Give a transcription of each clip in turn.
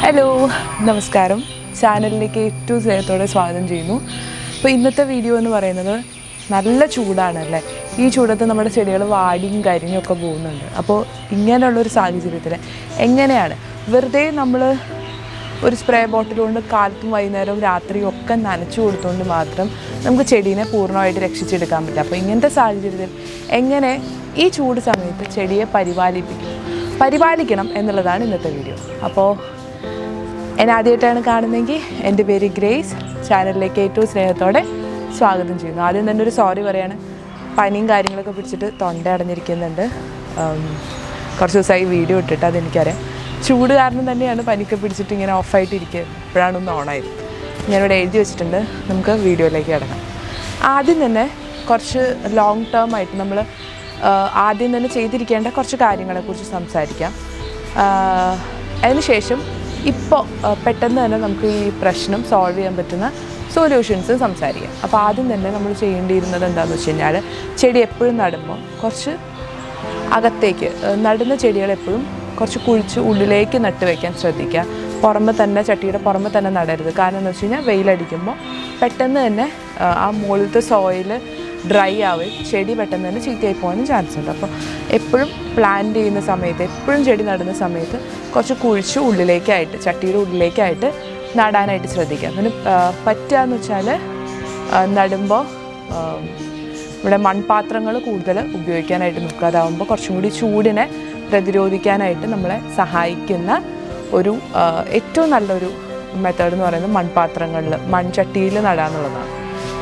Hello, നമസ്കാരം. ചാനലിലേക്ക് ഏറ്റവും സ്നേഹത്തോടെ സ്വാഗതം ചെയ്യുന്നു. അപ്പോൾ ഇന്നത്തെ വീഡിയോ എന്ന് പറയുന്നത് നല്ല ചൂടാണല്ലേ. ഈ ചൂടത്ത് നമ്മുടെ ചെടികൾ വാടിയും കരിഞ്ഞും ഒക്കെ പോകുന്നുണ്ട്. അപ്പോൾ ഇങ്ങനെയുള്ളൊരു സാഹചര്യത്തിൽ എങ്ങനെയാണ് വെറുതെ നമ്മൾ ഒരു സ്പ്രേ ബോട്ടിൽ കൊണ്ട് കാലത്തും വൈകുന്നേരവും രാത്രിയും ഒക്കെ നനച്ചു കൊടുത്തുകൊണ്ട് മാത്രം നമുക്ക് ചെടീനെ പൂർണ്ണമായിട്ട് രക്ഷിച്ചെടുക്കാൻ പറ്റും. അപ്പോൾ ഇങ്ങനത്തെ സാഹചര്യത്തിൽ എങ്ങനെ ഈ ചൂട് സമയത്ത് ചെടിയെ പരിപാലിക്കണം എന്നുള്ളതാണ് ഇന്നത്തെ വീഡിയോ. അപ്പോൾ എന്നെ ആദ്യമായിട്ടാണ് കാണുന്നതെങ്കിൽ എൻ്റെ പേര് ഗ്രേസ്. ചാനലിലേക്ക് ഏറ്റവും സ്നേഹത്തോടെ സ്വാഗതം ചെയ്യുന്നു. ആദ്യം തന്നെ ഒരു സോറി പറയാണ്. പനിയും കാര്യങ്ങളൊക്കെ പിടിച്ചിട്ട് തൊണ്ട അടഞ്ഞിരിക്കുന്നുണ്ട്. കുറച്ച് ദിവസമായി വീഡിയോ ഇട്ടിട്ട് അതെനിക്കറിയാം. ചൂട് കാരണം തന്നെയാണ് പനിയൊക്കെ പിടിച്ചിട്ട് ഇങ്ങനെ ഓഫായിട്ടിരിക്കുക. ഇപ്പോഴാണ് ഒന്ന് ഓണായത്. ഞാനിവിടെ എഴുതി വെച്ചിട്ടുണ്ട്. നമുക്ക് വീഡിയോയിലേക്ക് കിടക്കാം. ആദ്യം തന്നെ കുറച്ച് ലോങ് ടേം ആയിട്ട് നമ്മൾ ആദ്യം തന്നെ ചെയ്തിരിക്കേണ്ട കുറച്ച് കാര്യങ്ങളെക്കുറിച്ച് സംസാരിക്കാം. അതിനുശേഷം ഇപ്പോൾ പെട്ടെന്ന് തന്നെ നമുക്ക് ഈ പ്രശ്നം സോൾവ് ചെയ്യാൻ പറ്റുന്ന സൊല്യൂഷൻസ് സംസാരിക്കാം. അപ്പോൾ ആദ്യം തന്നെ നമ്മൾ ചെയ്യേണ്ടിയിരുന്നത് എന്താണെന്ന് വെച്ച് കഴിഞ്ഞാൽ, ചെടി എപ്പോഴും നടുമ്പോൾ കുറച്ച് അകത്തേക്ക് നടുന്ന ചെടികൾ എപ്പോഴും കുറച്ച് കുഴിച്ച് ഉള്ളിലേക്ക് നട്ട് വയ്ക്കാൻ ശ്രദ്ധിക്കുക. പുറമെ തന്നെ, ചട്ടിയുടെ പുറമെ തന്നെ നടരുത്. കാരണം എന്ന് വെച്ച് കഴിഞ്ഞാൽ വെയിലടിക്കുമ്പോൾ പെട്ടെന്ന് തന്നെ ആ മുകളിലത്തെ സോയിൽ ഡ്രൈ ആവുകയും ചെടി പെട്ടെന്ന് തന്നെ ചീത്തയായി പോകാനും ചാൻസ് ഉണ്ട്. അപ്പോൾ എപ്പോഴും പ്ലാന്റ് ചെയ്യുന്ന സമയത്ത്, എപ്പോഴും ചെടി നടുന്ന സമയത്ത് കുറച്ച് കുഴിച്ച് ഉള്ളിലേക്കായിട്ട്, ചട്ടിയുടെ ഉള്ളിലേക്കായിട്ട് നടാനായിട്ട് ശ്രദ്ധിക്കുക. അതിന് പറ്റുകയെന്ന് വെച്ചാൽ നടുമ്പോൾ ഇവിടെ മൺപാത്രങ്ങൾ കൂടുതൽ ഉപയോഗിക്കാനായിട്ട് നോക്കുക. അതാവുമ്പോൾ കുറച്ചും കൂടി ചൂടിനെ പ്രതിരോധിക്കാനായിട്ട് നമ്മളെ സഹായിക്കുന്ന ഒരു ഏറ്റവും നല്ലൊരു മെത്തേഡ് എന്ന് പറയുന്നത് മൺപാത്രങ്ങളിൽ, മൺചട്ടിയിൽ നടാന്നുള്ളതാണ്.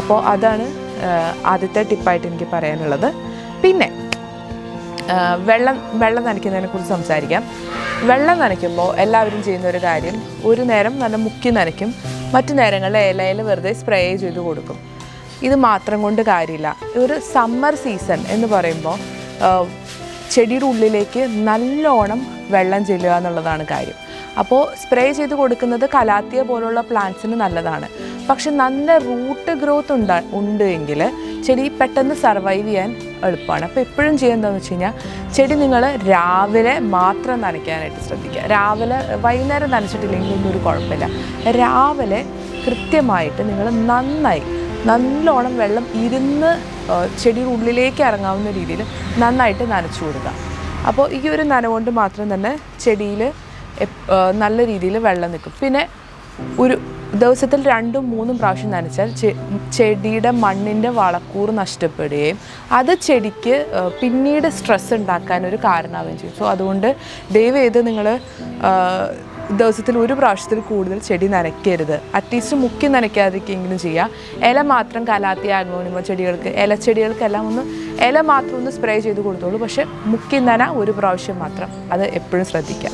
അപ്പോൾ അതാണ് ആദ്യത്തെ ടിപ്പായിട്ട് എനിക്ക് പറയാനുള്ളത്. പിന്നെ വെള്ളം നനയ്ക്കുന്നതിനെ കുറിച്ച് സംസാരിക്കാം. വെള്ളം നനയ്ക്കുമ്പോൾ എല്ലാവരും ചെയ്യുന്ന ഒരു കാര്യം, ഒരു നേരം നല്ല മുക്കി നനയ്ക്കും, മറ്റു നേരങ്ങളിൽ ഇലയിൽ വെറുതെ സ്പ്രേ ചെയ്ത് കൊടുക്കും. ഇത് മാത്രം കൊണ്ട് കാര്യമില്ല. ഒരു സമ്മർ സീസൺ എന്ന് പറയുമ്പോൾ ചെടിയുടെ ഉള്ളിലേക്ക് നല്ലോണം വെള്ളം ചെല്ലുക എന്നുള്ളതാണ് കാര്യം. അപ്പോൾ സ്പ്രേ ചെയ്ത് കൊടുക്കുന്നത് കലാത്തിയ പോലുള്ള പ്ലാന്റ്സിന് നല്ലതാണ്. പക്ഷെ നല്ല റൂട്ട് ഗ്രോത്ത് ഉണ്ട് എങ്കിൽ ചെടി പെട്ടെന്ന് സർവൈവ് ചെയ്യാൻ എളുപ്പമാണ്. അപ്പോൾ എപ്പോഴും ചെയ്യുന്നതെന്ന് വെച്ച് കഴിഞ്ഞാൽ, ചെടി നിങ്ങൾ രാവിലെ മാത്രം നനയ്ക്കാനായിട്ട് ശ്രദ്ധിക്കുക. രാവിലെ, വൈകുന്നേരം നനച്ചിട്ടില്ലെങ്കിൽ ഒന്നും ഒരു കുഴപ്പമില്ല. രാവിലെ കൃത്യമായിട്ട് നിങ്ങൾ നല്ലോണം വെള്ളം ഇരുന്ന് ചെടിയുടെ ഉള്ളിലേക്ക് ഇറങ്ങാവുന്ന രീതിയിൽ നന്നായിട്ട് നനച്ചു കൊടുക്കുക. അപ്പോൾ ഈ ഒരു നനവുകൊണ്ട് മാത്രം തന്നെ ചെടിയിൽ നല്ല രീതിയിൽ വെള്ളം നിൽക്കും. പിന്നെ ഒരു ദിവസത്തിൽ 2-3 പ്രാവശ്യം നനച്ചാൽ ചെടിയുടെ മണ്ണിൻ്റെ വളക്കൂറ് നഷ്ടപ്പെടുകയും അത് ചെടിക്ക് പിന്നീട് സ്ട്രെസ് ഉണ്ടാക്കാനൊരു കാരണമാവുകയും ചെയ്യും. സോ അതുകൊണ്ട് ദയവ് ചെയ്ത് നിങ്ങൾ ദിവസത്തിൽ 1 പ്രാവശ്യത്തിൽ കൂടുതൽ ചെടി നനയ്ക്കരുത്. അറ്റ്ലീസ്റ്റ് മുക്കി നനയ്ക്കാതിരിക്കെങ്കിലും ചെയ്യുക. ഇല മാത്രം കലാത്തിയ ആഗ്ലോണിമ ചെടികൾക്ക്, ഇലച്ചെടികൾക്കെല്ലാം ഇല മാത്രം ഒന്ന് സ്പ്രേ ചെയ്ത് കൊടുത്തോളൂ. പക്ഷേ മുക്കി നന 1 പ്രാവശ്യം മാത്രം, അത് എപ്പോഴും ശ്രദ്ധിക്കുക.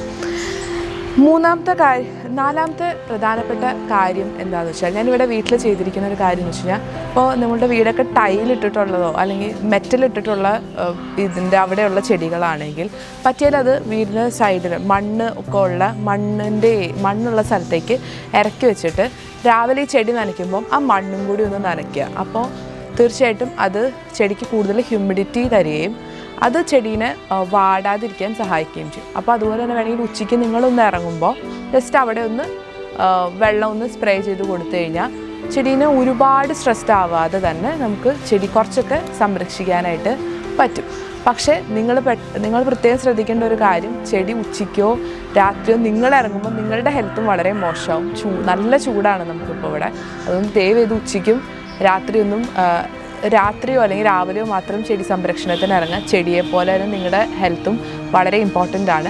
നാലാമത്തെ പ്രധാനപ്പെട്ട കാര്യം എന്താണെന്ന് വെച്ചാൽ, ഞാനിവിടെ വീട്ടിൽ ചെയ്തിരിക്കുന്ന ഒരു കാര്യം എന്ന് വെച്ച് കഴിഞ്ഞാൽ, ഇപ്പോൾ നിങ്ങളുടെ വീടൊക്കെ ടൈലിട്ടിട്ടുള്ളതോ അല്ലെങ്കിൽ മെറ്റലിട്ടിട്ടുള്ള ഇതിൻ്റെ അവിടെയുള്ള ചെടികളാണെങ്കിൽ പറ്റിയാൽ അത് വീടിൻ്റെ സൈഡിൽ മണ്ണ് ഒക്കെ ഉള്ള മണ്ണുള്ള സ്ഥലത്തേക്ക് ഇറക്കി വെച്ചിട്ട് രാവിലെ ഈ ചെടി നനയ്ക്കുമ്പം ആ മണ്ണും കൂടി ഒന്ന് നനയ്ക്കുക. അപ്പോൾ തീർച്ചയായിട്ടും അത് ചെടിക്ക് കൂടുതൽ ഹ്യൂമിഡിറ്റി തരികയും അത് ചെടീനെ വാടാതിരിക്കാൻ സഹായിക്കുകയും ചെയ്യും. അപ്പോൾ അതുപോലെ തന്നെ വേണമെങ്കിൽ ഉച്ചയ്ക്ക് നിങ്ങളൊന്ന് ഇറങ്ങുമ്പോൾ ജസ്റ്റ് അവിടെ ഒന്ന് വെള്ളം ഒന്ന് സ്പ്രേ ചെയ്ത് കൊടുത്തു കഴിഞ്ഞാൽ ചെടീനെ ഒരുപാട് സ്ട്രെസ്ഡ് ആവാതെ തന്നെ നമുക്ക് ചെടി കുറച്ചൊക്കെ സംരക്ഷിക്കാനായിട്ട് പറ്റും. പക്ഷേ നിങ്ങൾ പ്രത്യേകം ശ്രദ്ധിക്കേണ്ട ഒരു കാര്യം, ചെടി ഉച്ചയ്ക്കോ രാത്രിയോ നിങ്ങൾ ഇറങ്ങുമ്പോൾ നിങ്ങളുടെ ഹെൽത്തും വളരെ മോശമാവും. നല്ല ചൂടാണ് നമുക്കിപ്പോൾ ഇവിടെ. അതുകൊണ്ട് ദയവ് ചെയ്ത് ഉച്ചയ്ക്കും രാത്രിയോ അല്ലെങ്കിൽ രാവിലെയോ മാത്രം ചെടി സംരക്ഷണത്തിന് ഇറങ്ങുക. ചെടിയെപ്പോലെ തന്നെ നിങ്ങളുടെ ഹെൽത്തും വളരെ ഇമ്പോർട്ടൻ്റ് ആണ്.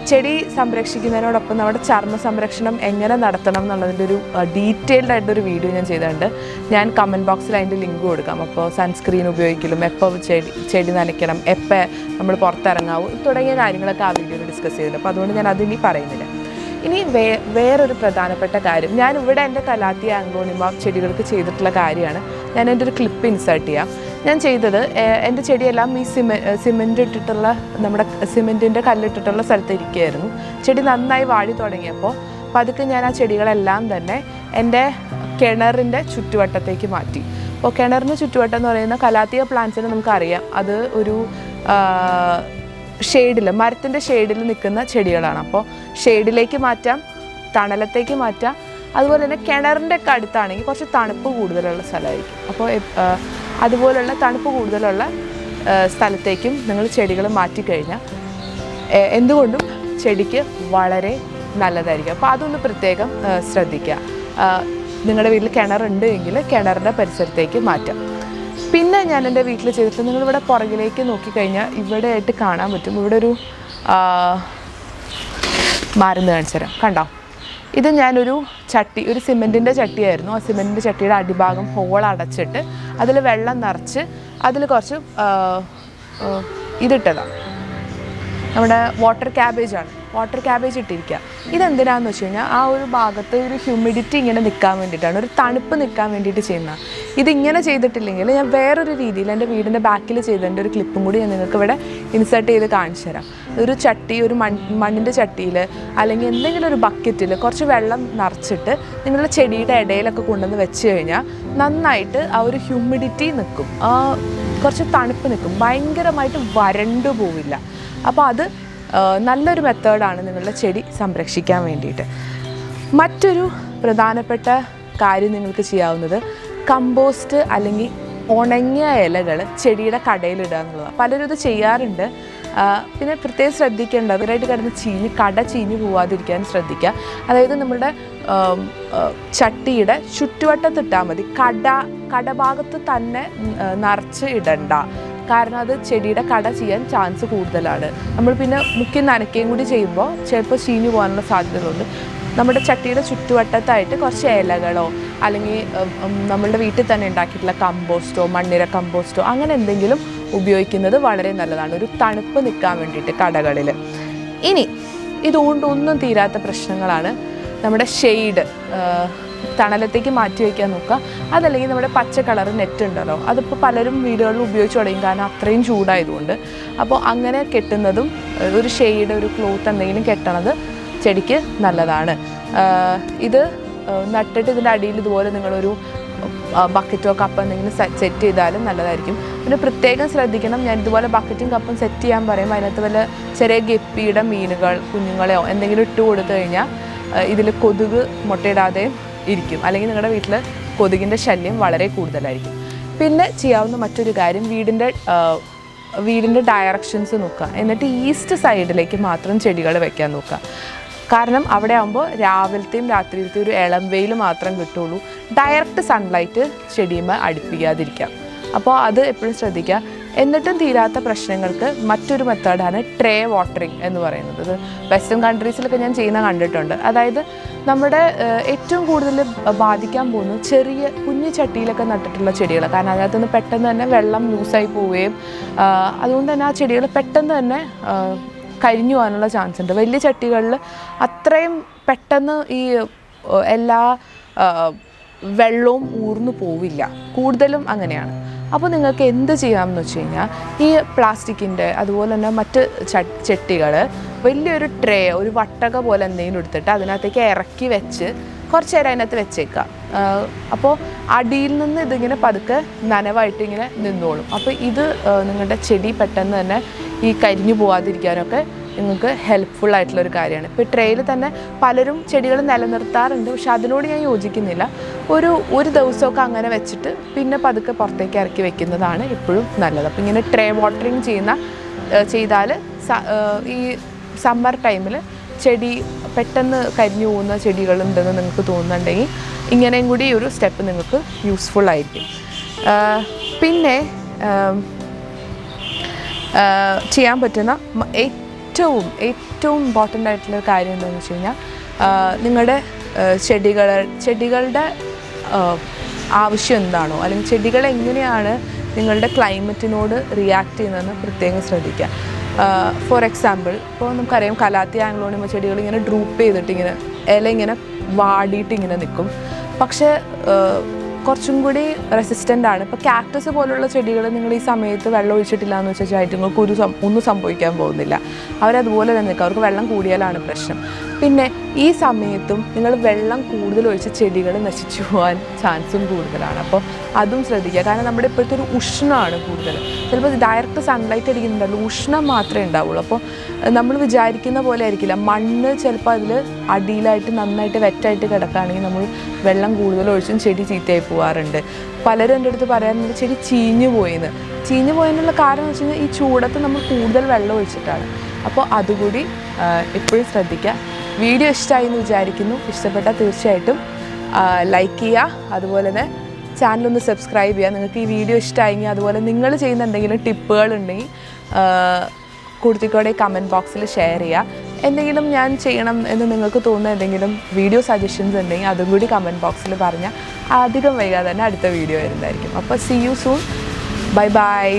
ചെടി സംരക്ഷിക്കുന്നതിനോടൊപ്പം നമ്മുടെ ചർമ്മ സംരക്ഷണം എങ്ങനെ നടത്തണം എന്നുള്ളതിൻ്റെ ഒരു ഡീറ്റെയിൽഡ് ആയിട്ടൊരു വീഡിയോ ഞാൻ ചെയ്തിട്ടുണ്ട്. ഞാൻ കമൻറ്റ് ബോക്സിൽ അതിൻ്റെ ലിങ്ക് കൊടുക്കാം. അപ്പോൾ സൺസ്ക്രീൻ ഉപയോഗിക്കലും, എപ്പോൾ ചെടി നനയ്ക്കണം, എപ്പോൾ നമ്മൾ പുറത്തിറങ്ങാവും തുടങ്ങിയ കാര്യങ്ങളൊക്കെ ആ വീഡിയോയിൽ ഡിസ്കസ് ചെയ്തിട്ടുണ്ട്. അപ്പോൾ അതുകൊണ്ട് ഞാൻ അതിനി പറയുന്നില്ല. ഇനി വേറൊരു പ്രധാനപ്പെട്ട കാര്യം, ഞാനിവിടെ എൻ്റെ കലാത്തിയ ആഗ്ലോണിമ ചെടികൾക്ക് ചെയ്തിട്ടുള്ള കാര്യമാണ്. ഞാൻ എൻ്റെ ഒരു ക്ലിപ്പ് ഇൻസേർട്ട് ചെയ്യാം. ഞാൻ ചെയ്തത്, എൻ്റെ ചെടിയെല്ലാം ഈ നമ്മുടെ സിമെൻറ്റിൻ്റെ കല്ലിട്ടിട്ടുള്ള സ്ഥലത്ത് ഇരിക്കുകയായിരുന്നു. ചെടി നന്നായി വാടി തുടങ്ങിയപ്പോൾ പതുക്കെ ഞാൻ ആ ചെടികളെല്ലാം തന്നെ എൻ്റെ കിണറിൻ്റെ ചുറ്റുവട്ടത്തേക്ക് മാറ്റി. അപ്പോൾ കിണറിന് ചുറ്റുവട്ടം എന്ന് പറയുന്ന കലാത്തിയ പ്ലാന്റ്സിന് നമുക്കറിയാം, അത് ഒരു ഷെയ്ഡിൽ മരത്തിൻ്റെ ഷെയ്ഡിൽ നിൽക്കുന്ന ചെടികളാണ്. അപ്പോൾ ഷെയ്ഡിലേക്ക് മാറ്റാം, തണലത്തേക്ക് മാറ്റാം. അതുപോലെ തന്നെ കിണറിൻ്റെ ഒക്കെ അടുത്താണെങ്കിൽ കുറച്ച് തണുപ്പ് കൂടുതലുള്ള സ്ഥലമായിരിക്കും. അപ്പോൾ അതുപോലുള്ള തണുപ്പ് കൂടുതലുള്ള സ്ഥലത്തേക്കും നിങ്ങൾ ചെടികൾ മാറ്റിക്കഴിഞ്ഞാൽ എന്തുകൊണ്ടും ചെടിക്ക് വളരെ നല്ലതായിരിക്കും. അപ്പോൾ അതൊന്ന് പ്രത്യേകം ശ്രദ്ധിക്കുക. നിങ്ങളുടെ വീട്ടിൽ കിണറുണ്ട് എങ്കിൽ കിണറിൻ്റെ പരിസരത്തേക്ക് മാറ്റാം. പിന്നെ ഞാൻ എൻ്റെ വീട്ടിൽ ചെയ്തിട്ട് നിങ്ങളിവിടെ പുറകിലേക്ക് നോക്കിക്കഴിഞ്ഞാൽ ഇവിടെ ആയിട്ട് കാണാൻ പറ്റും. ഇവിടെ ഒരു മരുന്ന് കാണിച്ചു തരാം, കണ്ടോ? ഇത് ഞാനൊരു ചട്ടി, ഒരു സിമെൻറ്റിൻ്റെ ചട്ടിയായിരുന്നു. ആ സിമെൻറ്റിൻ്റെ ചട്ടിയുടെ അടിഭാഗം ഹോൾ അടച്ചിട്ട് അതിൽ വെള്ളം നിറച്ച് അതിൽ കുറച്ച് ഇതിട്ടതാണ്, നമ്മുടെ വാട്ടർ ക്യാബേജാണ്. വാട്ടർ ക്യാബേജ് ഇട്ടിരിക്കുക. ഇതെന്തിനാണെന്ന് വെച്ച് കഴിഞ്ഞാൽ ആ ഒരു ഭാഗത്ത് ഒരു ഹ്യൂമിഡിറ്റി ഇങ്ങനെ നിൽക്കാൻ വേണ്ടിയിട്ടാണ്, ഒരു തണുപ്പ് നിൽക്കാൻ വേണ്ടിയിട്ട് ചെയ്യുന്നതാണ്. ഇതിങ്ങനെ ചെയ്തിട്ടില്ലെങ്കിൽ ഞാൻ വേറൊരു രീതിയിൽ എൻ്റെ വീടിൻ്റെ ബാക്കിൽ ചെയ്തതിൻ്റെ ഒരു ക്ലിപ്പും കൂടി ഞാൻ നിങ്ങൾക്ക് ഇവിടെ ഇൻസേർട്ട് ചെയ്ത് കാണിച്ചു തരാം. ഒരു ചട്ടി, ഒരു മണ്ണിൻ്റെ ചട്ടിയിൽ അല്ലെങ്കിൽ എന്തെങ്കിലും ഒരു ബക്കറ്റിൽ കുറച്ച് വെള്ളം നിറച്ചിട്ട് നിങ്ങളുടെ ചെടിയുടെ ഇടയിലൊക്കെ കൊണ്ടുവന്ന് വെച്ച് കഴിഞ്ഞാൽ നന്നായിട്ട് ആ ഒരു ഹ്യൂമിഡിറ്റി നിൽക്കും, കുറച്ച് തണുപ്പ് നിൽക്കും, ഭയങ്കരമായിട്ട് വരണ്ടു പോവില്ല. അപ്പോൾ അത് നല്ലൊരു മെത്തേഡാണ് നിങ്ങളുടെ ചെടി സംരക്ഷിക്കാൻ വേണ്ടിയിട്ട്. മറ്റൊരു പ്രധാനപ്പെട്ട കാര്യം നിങ്ങൾക്ക് ചെയ്യാവുന്നത് കമ്പോസ്റ്റ് അല്ലെങ്കിൽ ഉണങ്ങിയ ഇലകൾ ചെടിയുടെ കടയിലിടുക എന്നുള്ളതാണ്. പലരും ഇത് ചെയ്യാറുണ്ട്. പിന്നെ പ്രത്യേകം ശ്രദ്ധിക്കേണ്ടത് ഇവരായിട്ട് കിടന്ന് കട ചീഞ്ഞ് പോവാതിരിക്കാൻ ശ്രദ്ധിക്കുക. അതായത് നമ്മുടെ ചട്ടിയുടെ ചുറ്റുവട്ടത്തിട്ടാൽ മതി, കടഭാഗത്ത് തന്നെ നിറച്ച് ഇടണ്ട. കാരണം അത് ചെടിയുടെ കട ചെയ്യാൻ ചാൻസ് കൂടുതലാണ്. നമ്മൾ പിന്നെ മുക്കി നനയ്ക്കുകയും കൂടി ചെയ്യുമ്പോൾ ചിലപ്പോൾ ചീഞ്ഞു പോകാനുള്ള സാധ്യതകളുണ്ട്. നമ്മുടെ ചട്ടിയുടെ ചുറ്റുവട്ടത്തായിട്ട് കുറച്ച് ഇലകളോ അല്ലെങ്കിൽ നമ്മളുടെ വീട്ടിൽ തന്നെ ഉണ്ടാക്കിയിട്ടുള്ള കമ്പോസ്റ്റോ മണ്ണിര കമ്പോസ്റ്റോ അങ്ങനെ എന്തെങ്കിലും ഉപയോഗിക്കുന്നത് വളരെ നല്ലതാണ്, ഒരു തണുപ്പ് നിൽക്കാൻ വേണ്ടിയിട്ട് കടകളിൽ. ഇനി ഇതുകൊണ്ടൊന്നും തീരാത്ത പ്രശ്നങ്ങളാണ് നമ്മുടെ ഷെയ്ഡ്, തണലത്തേക്ക് മാറ്റി വയ്ക്കാൻ നോക്കുക. അതല്ലെങ്കിൽ നമ്മുടെ പച്ച കളർ നെറ്റ് ഉണ്ടല്ലോ, അതിപ്പോൾ പലരും വീടുകളിൽ ഉപയോഗിച്ച് തുടങ്ങി, കാരണം അത്രയും ചൂടായതുകൊണ്ട്. അപ്പോൾ അങ്ങനെ കെട്ടുന്നതും ഒരു ഷെയ്ഡ്, ഒരു ക്ലോത്ത് എന്തെങ്കിലും കെട്ടണത് ചെടിക്ക് നല്ലതാണ്. ഇത് നട്ടിട്ട് ഇതിൻ്റെ അടിയിൽ ഇതുപോലെ നിങ്ങളൊരു ബക്കറ്റോ കപ്പ് എന്തെങ്കിലും സെറ്റ് ചെയ്താലും നല്ലതായിരിക്കും. പിന്നെ പ്രത്യേകം ശ്രദ്ധിക്കണം, ഞാൻ ഇതുപോലെ ബക്കറ്റും കപ്പും സെറ്റ് ചെയ്യാൻ പറയുമ്പോൾ അതിനകത്ത് വല്ല ചെറിയ ഗപ്പിയുടെ മീനുകൾ കുഞ്ഞുങ്ങളെയോ എന്തെങ്കിലും ഇട്ട് കൊടുത്തു കഴിഞ്ഞാൽ ഇതിൽ കൊതുക് മുട്ടയിടാതെയും ഇരിക്കും, അല്ലെങ്കിൽ നിങ്ങളുടെ വീട്ടിൽ കൊതുകിൻ്റെ ശല്യം വളരെ കൂടുതലായിരിക്കും. പിന്നെ ചെയ്യാവുന്ന മറ്റൊരു കാര്യം, വീടിൻ്റെ ഡയറക്ഷൻസ് നോക്കുക. എന്നിട്ട് ഈസ്റ്റ് സൈഡിലേക്ക് മാത്രം ചെടികൾ വെക്കാൻ നോക്കുക. കാരണം അവിടെ ആകുമ്പോൾ രാവിലത്തെയും രാത്രിയിലത്തെയും ഒരു ഇളം വെയിൽ മാത്രം കിട്ടുള്ളൂ. ഡയറക്റ്റ് സൺലൈറ്റ് ചെടിയുമ്പോൾ അടുപ്പിക്കാതിരിക്കാം. അപ്പോൾ അത് എപ്പോഴും ശ്രദ്ധിക്കുക. എന്നിട്ടും തീരാത്ത പ്രശ്നങ്ങൾക്ക് മറ്റൊരു മെത്തേഡാണ് ട്രേ വാട്ടറിങ് എന്ന് പറയുന്നത്. ഇത് വെസ്റ്റേൺ കൺട്രീസിലൊക്കെ ഞാൻ ചെയ്യുന്ന കണ്ടിട്ടുണ്ട്. അതായത് നമ്മുടെ ഏറ്റവും കൂടുതൽ ബാധിക്കാൻ പോകുന്നത് ചെറിയ കുഞ്ഞു ചട്ടിയിലൊക്കെ നട്ടിട്ടുള്ള ചെടികൾ. കാരണം അതിനകത്ത് നിന്ന് പെട്ടെന്ന് തന്നെ വെള്ളം ലൂസായി പോവുകയും അതുകൊണ്ട് തന്നെ ആ ചെടികൾ പെട്ടെന്ന് തന്നെ കരിഞ്ഞു പോകാനുള്ള ചാൻസ് ഉണ്ട്. വലിയ ചട്ടികളിൽ അത്രയും പെട്ടെന്ന് ഈ എല്ലാ വെള്ളവും ഊർന്നു പോവില്ല, കൂടുതലും അങ്ങനെയാണ്. അപ്പോൾ നിങ്ങൾക്ക് എന്ത് ചെയ്യാമെന്ന് വെച്ച് കഴിഞ്ഞാൽ ഈ പ്ലാസ്റ്റിക്കിൻ്റെ അതുപോലെ തന്നെ മറ്റ് ചട്ടികൾ വലിയൊരു ട്രേ, ഒരു വട്ടക പോലെ എന്തെങ്കിലും എടുത്തിട്ട് അതിനകത്തേക്ക് ഇറക്കി വെച്ച് കുറച്ച് നേരം അതിനകത്ത് വെച്ചേക്കുക. അപ്പോൾ അടിയിൽ നിന്ന് ഇതിങ്ങനെ പതുക്കെ നനവായിട്ട് ഇങ്ങനെ നിന്നോളും. അപ്പോൾ ഇത് നിങ്ങളുടെ ചെടി പെട്ടെന്ന് തന്നെ ഈ കരിഞ്ഞു പോകാതിരിക്കാനൊക്കെ നിങ്ങൾക്ക് ഹെൽപ്ഫുൾ ആയിട്ടുള്ളൊരു കാര്യമാണ്. ഇപ്പോൾ ട്രേയിൽ തന്നെ പലരും ചെടികൾ നിലനിർത്താറുണ്ട്, പക്ഷെ അതിനോട് ഞാൻ യോജിക്കുന്നില്ല. ഒരു ദിവസമൊക്കെ അങ്ങനെ വെച്ചിട്ട് പിന്നെ പതുക്കെ പുറത്തേക്ക് ഇറക്കി വെക്കുന്നതാണ് എപ്പോഴും നല്ലത്. അപ്പോൾ ഇങ്ങനെ ട്രേ വാട്ടറിങ് ചെയ്താൽ ഈ സമ്മർ ടൈമിൽ ചെടി പെട്ടെന്ന് കരിഞ്ഞു പോകുന്ന ചെടികളുണ്ടെന്ന് നിങ്ങൾക്ക് തോന്നുന്നുണ്ടെങ്കിൽ ഇങ്ങനെയും കൂടി ഒരു സ്റ്റെപ്പ് നിങ്ങൾക്ക് യൂസ്ഫുൾ ആയിരിക്കും. പിന്നെ ചെയ്യാൻ പറ്റുന്ന ഏറ്റവും ഇമ്പോർട്ടൻ്റ് ആയിട്ടുള്ള കാര്യം എന്താണെന്ന് വെച്ച് കഴിഞ്ഞാൽ നിങ്ങളുടെ ചെടികളുടെ ആവശ്യം എന്താണോ അല്ലെങ്കിൽ ചെടികൾ എങ്ങനെയാണ് നിങ്ങളുടെ ക്ലൈമറ്റിനോട് റിയാക്ട് ചെയ്യുന്നതെന്ന് പ്രത്യേകം ശ്രദ്ധിക്കുക. ഫോർ എക്സാമ്പിൾ, ഇപ്പോൾ നമുക്കറിയാം കലാത്തി ആംഗ്ലോണിമ ചെടികൾ ഇങ്ങനെ ഡ്രൂപ്പ് ചെയ്തിട്ട് ഇല ഇങ്ങനെ വാടിയിട്ട് ഇങ്ങനെ നിൽക്കും. പക്ഷേ കുറച്ചും കൂടി റെസിസ്റ്റൻ്റ് ആണ്. ഇപ്പോൾ കാക്ടസ് പോലുള്ള ചെടികൾ നിങ്ങൾ ഈ സമയത്ത് വെള്ളം ഒഴിച്ചിട്ടില്ല എന്ന് വെച്ചാൽ നിങ്ങൾക്ക് ഒന്നും സംഭവിക്കാൻ പോകുന്നില്ല. അവരതുപോലെ തന്നെ നിൽക്കും, അവർക്ക് വെള്ളം കൂടിയാലാണ് പ്രശ്നം. പിന്നെ ഈ സമയത്തും നിങ്ങൾ വെള്ളം കൂടുതൽ ഒഴിച്ച് ചെടികൾ നശിച്ചു പോകാൻ ചാൻസും കൂടുതലാണ്. അപ്പോൾ അതും ശ്രദ്ധിക്കുക. കാരണം നമ്മുടെ ഇപ്പോഴത്തെ ഒരു ഉഷ്ണമാണ് കൂടുതൽ. ചിലപ്പോൾ ഡയറക്റ്റ് സൺലൈറ്റ് അടിക്കുന്നുണ്ടല്ലോ, ഉഷ്ണം മാത്രമേ ഉണ്ടാവുള്ളൂ. അപ്പോൾ നമ്മൾ വിചാരിക്കുന്ന പോലെ ആയിരിക്കില്ല. മണ്ണ് ചിലപ്പോൾ അതിൽ അടിയിലായിട്ട് നന്നായിട്ട് വെറ്റായിട്ട് കിടക്കുകയാണെങ്കിൽ നമ്മൾ വെള്ളം കൂടുതൽ ഒഴിച്ചും ചെടി ചീത്തയായി പോകാറുണ്ട്. പലരും എൻ്റെ അടുത്ത് പറയാറുണ്ട് ചെടി ചീഞ്ഞു പോയെന്ന്. ചീഞ്ഞു പോയതിനുള്ള കാരണം എന്ന് വെച്ച് കഴിഞ്ഞാൽ ഈ ചൂടത്ത് നമ്മൾ കൂടുതൽ വെള്ളം ഒഴിച്ചിട്ടാണ്. അപ്പോൾ അതുകൂടി എപ്പോഴും ശ്രദ്ധിക്കുക. വീഡിയോ ഇഷ്ടമായി എന്ന് വിചാരിക്കുന്നു. ഇഷ്ടപ്പെട്ടാൽ തീർച്ചയായിട്ടും ലൈക്ക് ചെയ്യുക. അതുപോലെ തന്നെ ചാനലൊന്ന് സബ്സ്ക്രൈബ് ചെയ്യുക. നിങ്ങൾക്ക് ഈ വീഡിയോ ഇഷ്ടമായെങ്കിൽ അതുപോലെ നിങ്ങൾ ചെയ്യുന്ന എന്തെങ്കിലും ടിപ്പുകളുണ്ടെങ്കിൽ കൂട്ടത്തിക്കൂടെ കമൻറ്റ് ബോക്സിൽ ഷെയർ ചെയ്യുക. എന്തെങ്കിലും ഞാൻ ചെയ്യണം എന്ന് നിങ്ങൾക്ക് തോന്നുന്ന എന്തെങ്കിലും വീഡിയോ സജഷൻസ് ഉണ്ടെങ്കിൽ അതും കൂടി കമൻറ്റ് ബോക്സിൽ പറഞ്ഞാൽ അധികം വൈകാതെ തന്നെ അടുത്ത വീഡിയോ വരുന്നതായിരിക്കും. അപ്പോൾ see you soon. Bye by.